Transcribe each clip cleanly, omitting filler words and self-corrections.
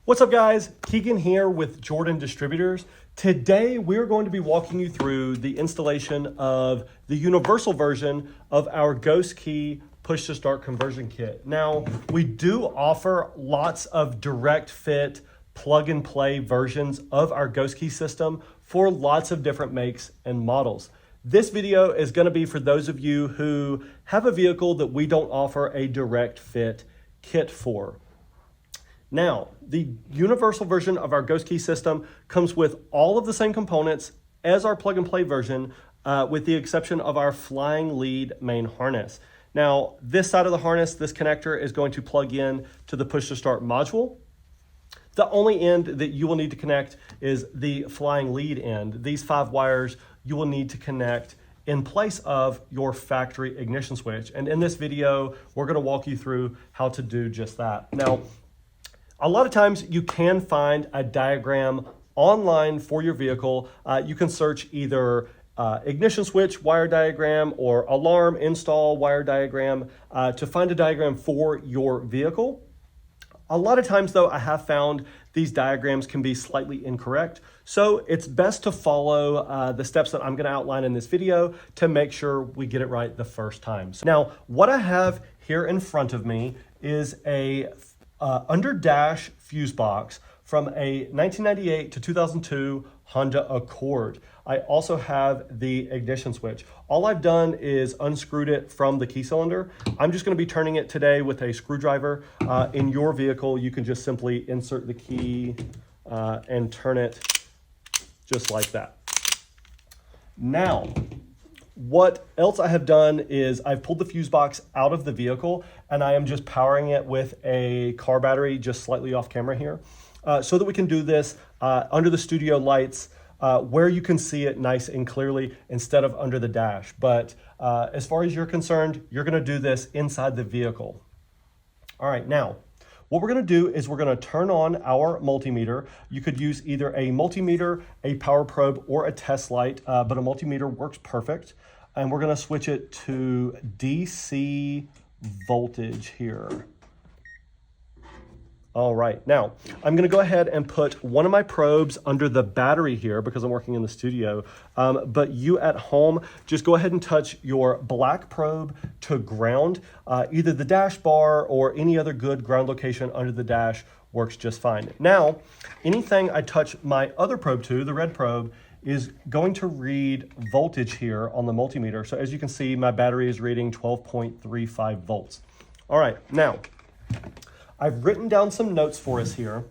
What's up guys? Keegan here with Jordan Distributors. Today we're going to be walking you through the installation of the universal version of our Ghost Key push to start conversion kit. Now, we do offer lots of direct fit plug and play versions of our Ghost Key system for lots of different makes and models. This video is going to be for those of you who have a vehicle that we don't offer a direct fit kit for. Now, the universal version of our Ghost Key system comes with all of the same components as our plug and play version, with the exception of our flying lead main harness. Now, this side of the harness, this connector is going to plug in to the push to start module. The only end that you will need to connect is the flying lead end. These 5 wires you will need to connect in place of your factory ignition switch. And in this video, we're going to walk you through how to do just that. Now, a lot of times you can find a diagram online for your vehicle. You can search either ignition switch wire diagram or alarm install wire diagram to find a diagram for your vehicle. A lot of times though, I have found these diagrams can be slightly incorrect. So it's best to follow the steps that I'm going to outline in this video to make sure we get it right the first time. So now, what I have here in front of me is a under dash fuse box from a 1998 to 2002 Honda Accord. I also have the ignition switch. All I've done is unscrewed it from the key cylinder. I'm just going to be turning it today with a screwdriver. In your vehicle, you can just simply insert the key and turn it just like that. Now, what else I have done is I've pulled the fuse box out of the vehicle and I am just powering it with a car battery just slightly off camera here, so that we can do this under the studio lights where you can see it nice and clearly instead of under the dash. But as far as you're concerned, you're going to do this inside the vehicle. All right, now what we're going to do is we're going to turn on our multimeter. You could use either a multimeter, a power probe, or a test light, but a multimeter works perfect. And we're going to switch it to DC voltage here. All right, now I'm going to go ahead and put one of my probes under the battery here because I'm working in the studio. But you at home, just go ahead and touch your black probe to ground. Either the dash bar or any other good ground location under the dash works just fine. Now, anything I touch my other probe to, the red probe, is going to read voltage here on the multimeter. So as you can see, my battery is reading 12.35 volts. All right, now, I've written down some notes for us here.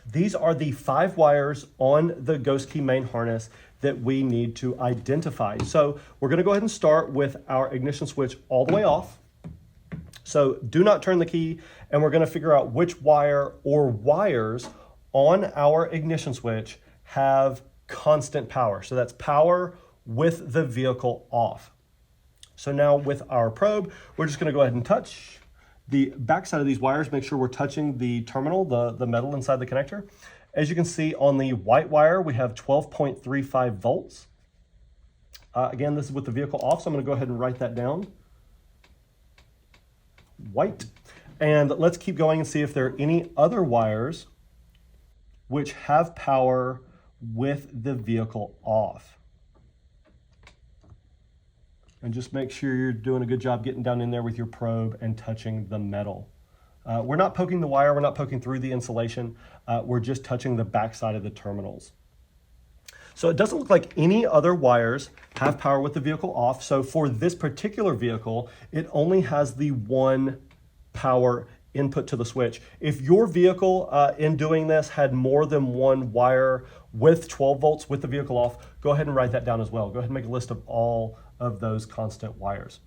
These are the 5 wires on the Ghost Key main harness that we need to identify. So we're going to go ahead and start with our ignition switch all the way off. So do not turn the key, and we're going to figure out which wire or wires on our ignition switch have constant power. So that's power with the vehicle off. So now with our probe, we're just going to go ahead and touch the back side of these wires. Make sure we're touching the terminal, the metal inside the connector. As you can see on the white wire, we have 12.35 volts. Again, this is with the vehicle off, so I'm going to go ahead and write that down. White. And let's keep going and see if there are any other wires which have power with the vehicle off. And just make sure you're doing a good job getting down in there with your probe and touching the metal. We're not poking the wire, we're not poking through the insulation, we're just touching the backside of the terminals. So it doesn't look like any other wires have power with the vehicle off. So for this particular vehicle, it only has the one power input to the switch. If your vehicle in doing this had more than one wire with 12 volts with the vehicle off, go ahead and write that down as well. Go ahead and make a list of all of those constant wires.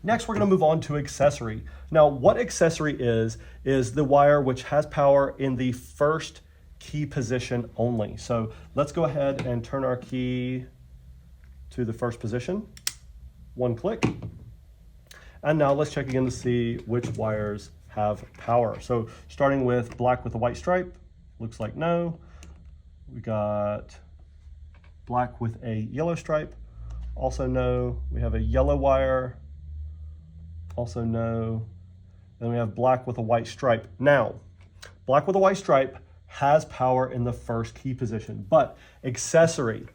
Next, we're going to move on to accessory. Now, what accessory is the wire which has power in the first key position only. So let's go ahead and turn our key to the first position. One click. And now let's check again to see which wires have power. So starting with black with a white stripe, looks like no. We got black with a yellow stripe, also no. We have a yellow wire, also no. Then we have black with a white stripe. Now, black with a white stripe has power in the first key position, but accessory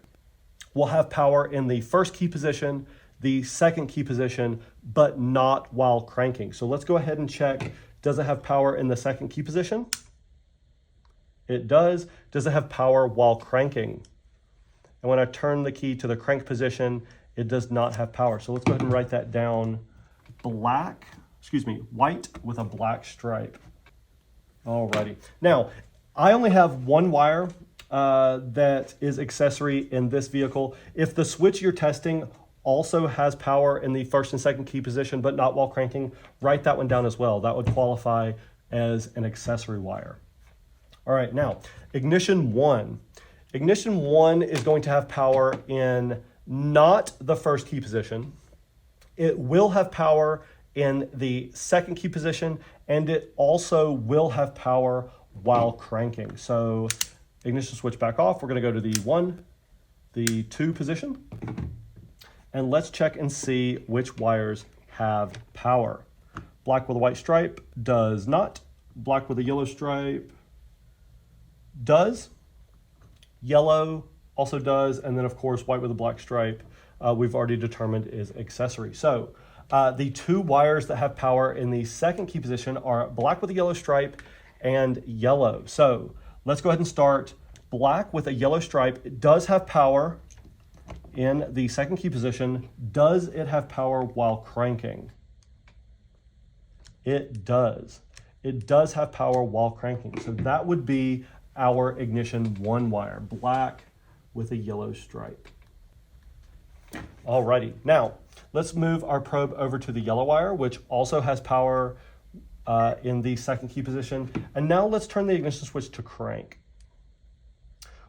will have power in the first key position, the second key position, but not while cranking. So let's go ahead and check. Does it have power in the second key position? It does. Does it have power while cranking? And when I turn the key to the crank position, it does not have power. So let's go ahead and write that down. White with a black stripe. Alrighty. Now, I only have one wire that is accessory in this vehicle. If the switch you're testing also has power in the first and second key position, but not while cranking, write that one down as well. That would qualify as an accessory wire. All right, now, ignition 1. Ignition 1 is going to have power in not the first key position. It will have power in the second key position, and it also will have power while cranking. So ignition switch back off. We're going to go to the 1, the 2 position, and let's check and see which wires have power. Black with a white stripe does not. Black with a yellow stripe does. Yellow also does. And then, of course, white with a black stripe we've already determined is accessory. So the 2 wires that have power in the second key position are black with a yellow stripe and yellow. So let's go ahead and start. Black with a yellow stripe, it does have power in the second key position. Does it have power while cranking? It does. It does have power while cranking. So that would be our ignition 1 wire, black with a yellow stripe. Alrighty, now let's move our probe over to the yellow wire, which also has power in the second key position. And now let's turn the ignition switch to crank.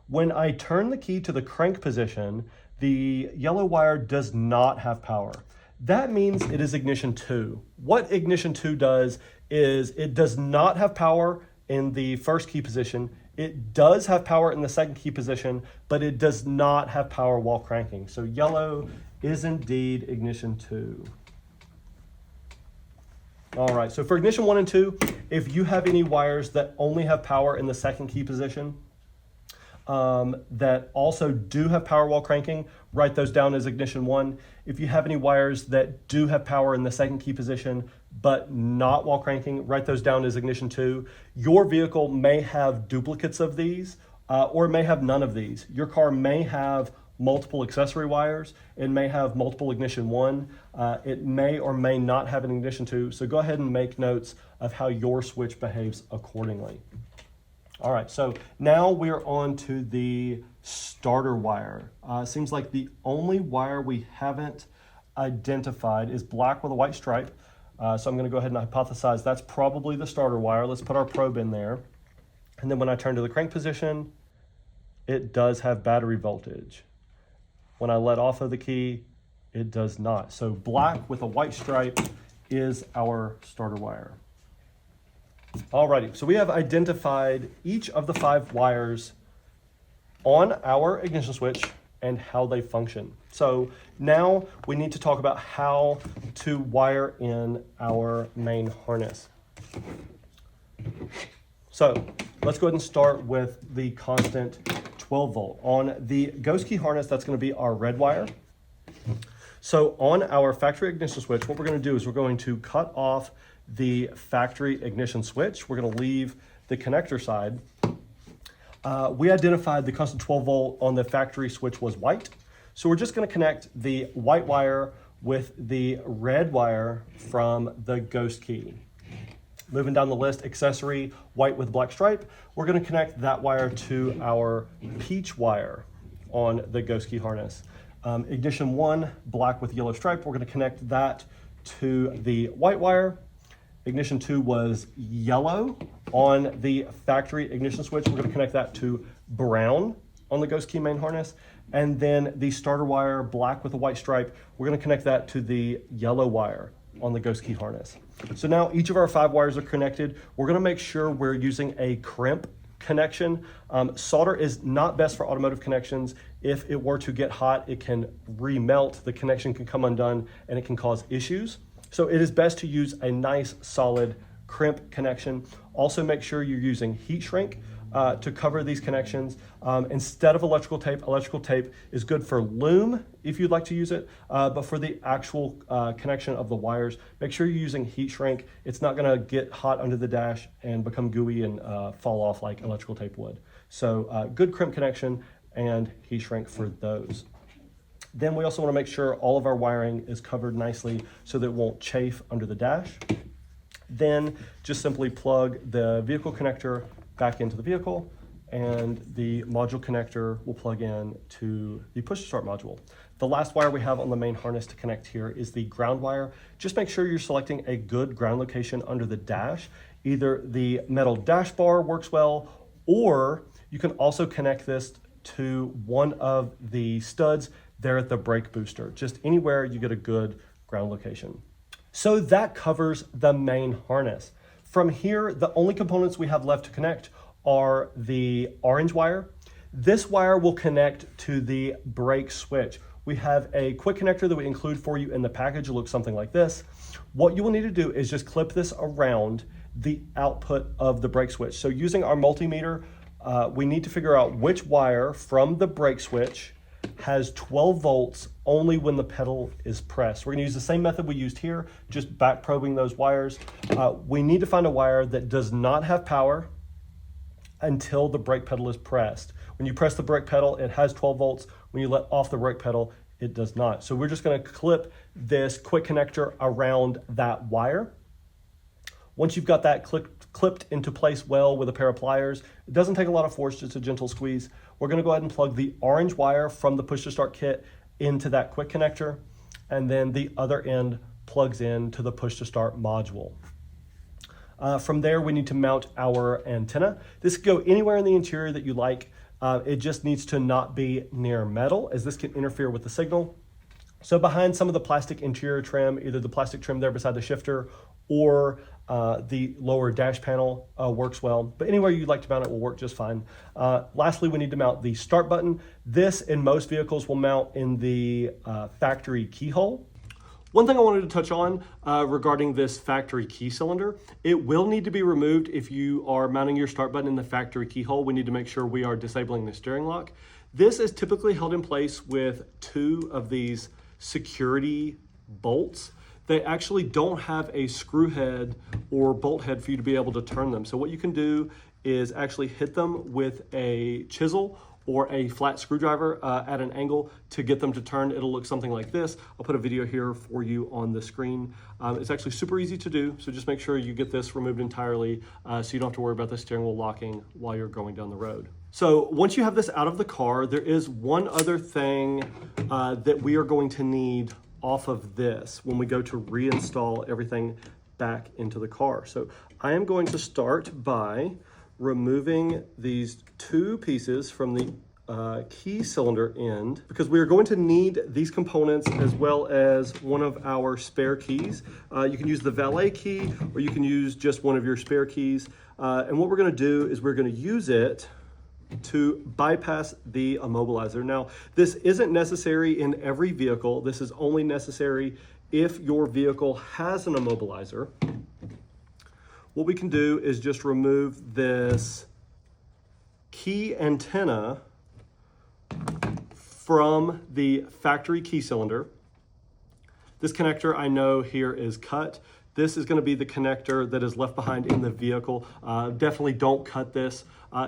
When I turn the key to the crank position, the yellow wire does not have power. That means it is ignition 2. What ignition 2 does is it does not have power in the first key position. It does have power in the second key position, but it does not have power while cranking. So yellow is indeed ignition 2. All right, so for ignition 1 and 2, if you have any wires that only have power in the second key position, that also do have power while cranking, write those down as ignition 1. If you have any wires that do have power in the second key position, but not while cranking, write those down as ignition 2. Your vehicle may have duplicates of these, or it may have none of these. Your car may have multiple accessory wires. It may have multiple ignition 1. It may or may not have an ignition 2. So go ahead and make notes of how your switch behaves accordingly. All right, so now we're on to the starter wire. Seems like the only wire we haven't identified is black with a white stripe. So I'm gonna go ahead and hypothesize that's probably the starter wire. Let's put our probe in there. And then when I turn to the crank position, it does have battery voltage. When I let off of the key, it does not. So black with a white stripe is our starter wire. Alrighty, so we have identified each of the 5 wires on our ignition switch and how they function. So now we need to talk about how to wire in our main harness. So let's go ahead and start with the constant 12 volt. On the ghost key harness, that's going to be our red wire. So on our factory ignition switch, what we're going to do is we're going to cut off the factory ignition switch. We're going to leave the connector side. We identified the constant 12 volt on the factory switch was white. So we're just going to connect the white wire with the red wire from the ghost key. Moving down the list, accessory, white with black stripe. We're going to connect that wire to our peach wire on the ghost key harness. Ignition 1, black with yellow stripe. We're going to connect that to the white wire. Ignition 2 was yellow on the factory ignition switch. We're going to connect that to brown on the ghost key main harness. And then the starter wire, black with a white stripe, we're going to connect that to the yellow wire on the ghost key harness. So now each of our 5 wires are connected. We're going to make sure we're using a crimp connection. Solder is not best for automotive connections. If it were to get hot, it can remelt, the connection can come undone, and it can cause issues. So it is best to use a nice solid crimp connection. Also make sure you're using heat shrink to cover these connections. Instead of electrical tape is good for loom if you'd like to use it, but for the actual connection of the wires, make sure you're using heat shrink. It's not gonna get hot under the dash and become gooey and fall off like electrical tape would. So good crimp connection and heat shrink for those. Then we also wanna make sure all of our wiring is covered nicely so that it won't chafe under the dash. Then just simply plug the vehicle connector back into the vehicle, and the module connector will plug in to the push to start module. The last wire we have on the main harness to connect here is the ground wire. Just make sure you're selecting a good ground location under the dash. Either the metal dash bar works well, or you can also connect this to one of the studs there at the brake booster. Just anywhere you get a good ground location. So that covers the main harness. From here, the only components we have left to connect are the orange wire. This wire will connect to the brake switch. We have a quick connector that we include for you in the package. It looks something like this. What you will need to do is just clip this around the output of the brake switch. So using our multimeter, we need to figure out which wire from the brake switch has 12 volts only when the pedal is pressed. We're gonna use the same method we used here, just back probing those wires. We need to find a wire that does not have power until the brake pedal is pressed. When you press the brake pedal, it has 12 volts. When you let off the brake pedal, it does not. So we're just gonna clip this quick connector around that wire. Once you've got that clipped into place well with a pair of pliers, it doesn't take a lot of force, just a gentle squeeze. We're gonna go ahead and plug the orange wire from the push to start kit into that quick connector, and then the other end plugs in to the push to start module. From there, we need to mount our antenna. This can go anywhere in the interior that you like. It just needs to not be near metal, as this can interfere with the signal. So behind some of the plastic interior trim, either the plastic trim there beside the shifter or the lower dash panel works well, but anywhere you'd like to mount it will work just fine. Lastly, we need to mount the start button. This in most vehicles will mount in the factory keyhole. One thing I wanted to touch on regarding this factory key cylinder, it will need to be removed if you are mounting your start button in the factory keyhole. We need to make sure we are disabling the steering lock. This is typically held in place with 2 of these security bolts. They actually don't have a screw head or bolt head for you to be able to turn them. So what you can do is actually hit them with a chisel or a flat screwdriver at an angle to get them to turn. It'll look something like this. I'll put a video here for you on the screen. It's actually super easy to do, so just make sure you get this removed entirely so you don't have to worry about the steering wheel locking while you're going down the road. So once you have this out of the car, there is one other thing that we are going to need off of this when we go to reinstall everything back into the car. So I am going to start by removing these 2 pieces from the key cylinder end, because we are going to need these components as well as one of our spare keys. You can use the valet key or you can use just one of your spare keys. And what we're gonna do is we're gonna use it to bypass the immobilizer. Now, this isn't necessary in every vehicle. This is only necessary if your vehicle has an immobilizer. What we can do is just remove this key antenna from the factory key cylinder. This connector I know here is cut. This is going to be the connector that is left behind in the vehicle. Definitely don't cut this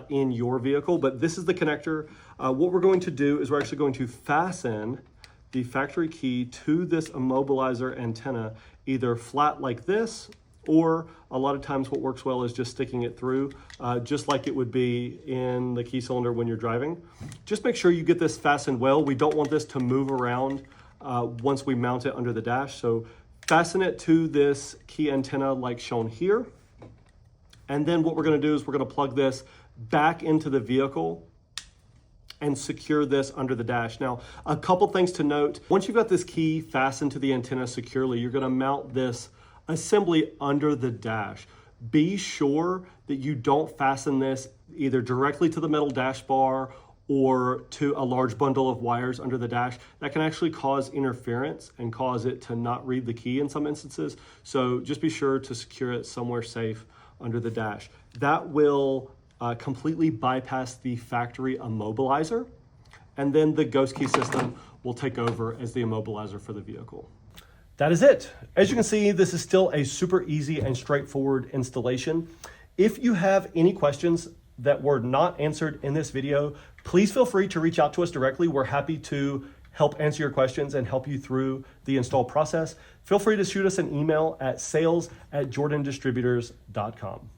in your vehicle, but this is the connector. What we're going to do is we're actually going to fasten the factory key to this immobilizer antenna, either flat like this, or a lot of times what works well is just sticking it through, just like it would be in the key cylinder when you're driving. Just make sure you get this fastened well. We don't want this to move around once we mount it under the dash. So fasten it to this key antenna like shown here. And then what we're gonna do is we're gonna plug this back into the vehicle and secure this under the dash. Now, a couple things to note. Once you've got this key fastened to the antenna securely, you're gonna mount this assembly under the dash. Be sure that you don't fasten this either directly to the metal dash bar or to a large bundle of wires under the dash, that can actually cause interference and cause it to not read the key in some instances. So just be sure to secure it somewhere safe under the dash. That will completely bypass the factory immobilizer, and then the ghost key system will take over as the immobilizer for the vehicle. That is it. As you can see, this is still a super easy and straightforward installation. If you have any questions that were not answered in this video, please feel free to reach out to us directly. We're happy to help answer your questions and help you through the install process. Feel free to shoot us an email at sales@jordandistributors.com.